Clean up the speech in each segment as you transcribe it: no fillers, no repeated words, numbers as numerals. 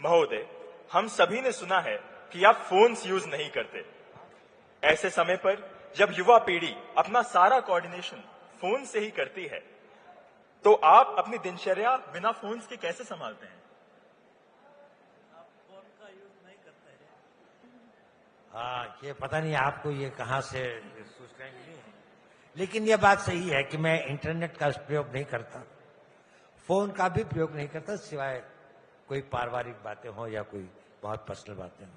महोदय, हम सभी ने सुना है कि आप फोन्स यूज नहीं करते। ऐसे समय पर जब युवा पीढ़ी अपना सारा कोऑर्डिनेशन फोन से ही करती है, तो आप अपनी दिनचर्या बिना फोन्स के कैसे संभालते हैं? फोन का यूज नहीं करते हैं। हाँ, ये पता नहीं आपको ये कहाँ से सूचनाएं मिली है, लेकिन ये बात सही है कि मैं इंटरनेट का प्रयोग नहीं करता, फोन का भी प्रयोग नहीं करता, सिवाय कोई पारिवारिक बातें हो या कोई बहुत पर्सनल बातें हो।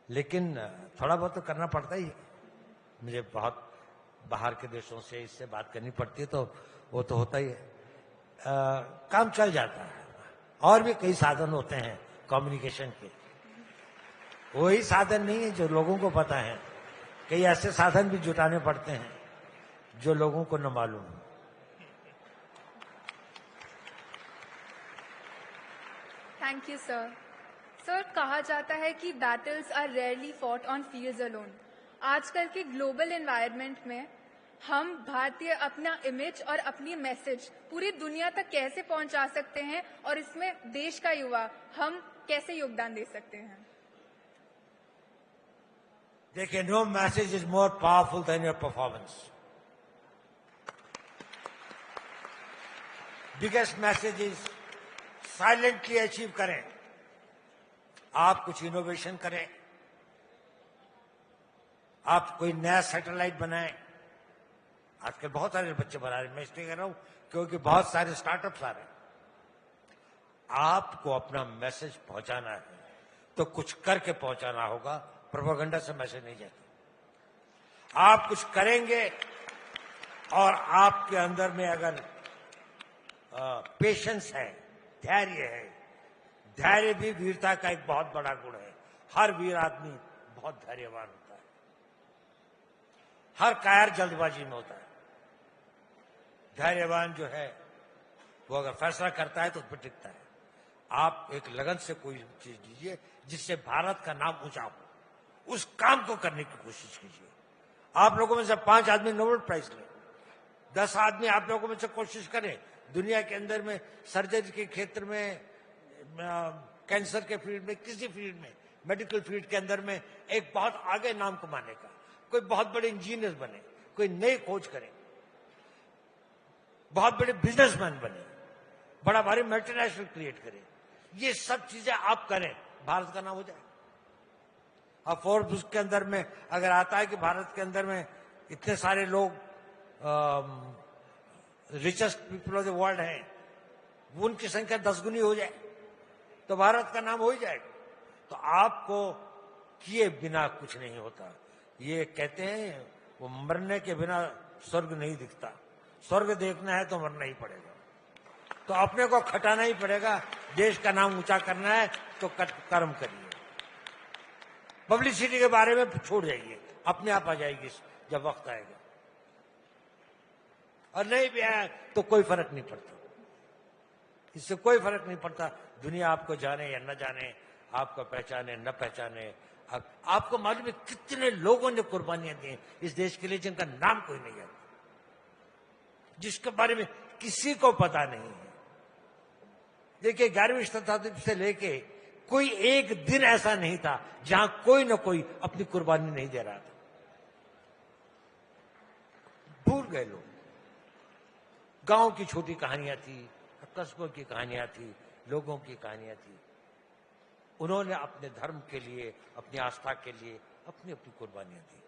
लेकिन थोड़ा बहुत तो करना पड़ता ही है। मुझे बहुत बाहर के देशों से इससे बात करनी पड़ती है, तो वो तो होता ही है। काम चल जाता है। और भी कई साधन होते हैं कम्युनिकेशन के, वही साधन नहीं है जो लोगों को पता है। कई ऐसे साधन भी जुटाने पड़ते हैं जो लोगों को न मालूम हो। Thank you sir. सर, कहा जाता है कि battles are rarely fought on fields alone. आजकल के ग्लोबल एनवायरनमेंट में हम भारतीय अपना इमेज और अपनी मैसेज पूरी दुनिया तक कैसे पहुंचा सकते हैं, और इसमें देश का युवा हम कैसे योगदान दे सकते हैं? देखिए, no message is more powerful than your performance. Biggest message is silently achieve करें। आप कुछ इनोवेशन करें, आप कोई नया सैटेलाइट बनाएं। आजकल बहुत सारे बच्चे बना रहे हैं, मैं इसलिए कह रहा हूं क्योंकि बहुत सारे स्टार्टअप्स आ रहे हैं। आपको अपना मैसेज पहुंचाना है तो कुछ करके पहुंचाना होगा, प्रोपेगेंडा से मैसेज नहीं जाता। आप कुछ करेंगे और आपके अंदर में अगर पेशेंस है, धैर्य है, धैर्य भी वीरता का एक बहुत बड़ा गुण है। हर वीर आदमी बहुत धैर्यवान होता है, हर कायर जल्दबाजी में होता है। धैर्यवान जो है वो अगर फैसला करता है तो उस पर टिकता है। आप एक लगन से कोई चीज लीजिए जिससे भारत का नाम ऊंचा हो, उस काम को करने की कोशिश कीजिए। आप लोगों में से 5 आदमी नोबेल प्राइज लें, 10 आदमी आप लोगों में से कोशिश करें दुनिया के अंदर में सर्जरी के क्षेत्र में, कैंसर के फील्ड में, किसी फील्ड में, मेडिकल फील्ड के अंदर में एक बहुत आगे नाम कमाने का। कोई बहुत बड़े इंजीनियर बने, कोई नई खोज करे, बहुत बड़े बिजनेसमैन बने, बड़ा भारी मल्टीनेशनल क्रिएट करे। ये सब चीजें आप करें, भारत का नाम हो जाए। अब फोर्ब्स के अंदर में अगर आता है कि भारत के अंदर में इतने सारे लोग richest people of the world हैं, उनकी संख्या 10 गुनी हो जाए तो भारत का नाम हो ही जाएगा। तो आपको किए बिना कुछ नहीं होता। ये कहते हैं वो मरने के बिना स्वर्ग नहीं दिखता, स्वर्ग देखना है तो मरना ही पड़ेगा। तो अपने को खटाना ही पड़ेगा। देश का नाम ऊंचा करना है तो कर्म करिए। पब्लिसिटी के बारे में छोड़ जाइए, अपने आप आ जाएगी जब वक्त आएगा। और नहीं भी आया तो कोई फर्क नहीं पड़ता, इससे कोई फर्क नहीं पड़ता। दुनिया आपको जाने या न जाने, आपको पहचाने न पहचाने। आपको मालूम है कितने लोगों ने कुर्बानियां दी इस देश के लिए जिनका नाम कोई नहीं है, जिसके बारे में किसी को पता नहीं है। देखिए, 11वीं शताब्दी से लेके कोई एक दिन ऐसा नहीं था जहां कोई न कोई अपनी कुर्बानी नहीं दे रहा था। भूल गए लोग। गांव की छोटी कहानियां थी, कस्बों की कहानियां थी, लोगों की कहानियां थी। उन्होंने अपने धर्म के लिए, अपनी आस्था के लिए अपनी अपनी कुर्बानियां दी।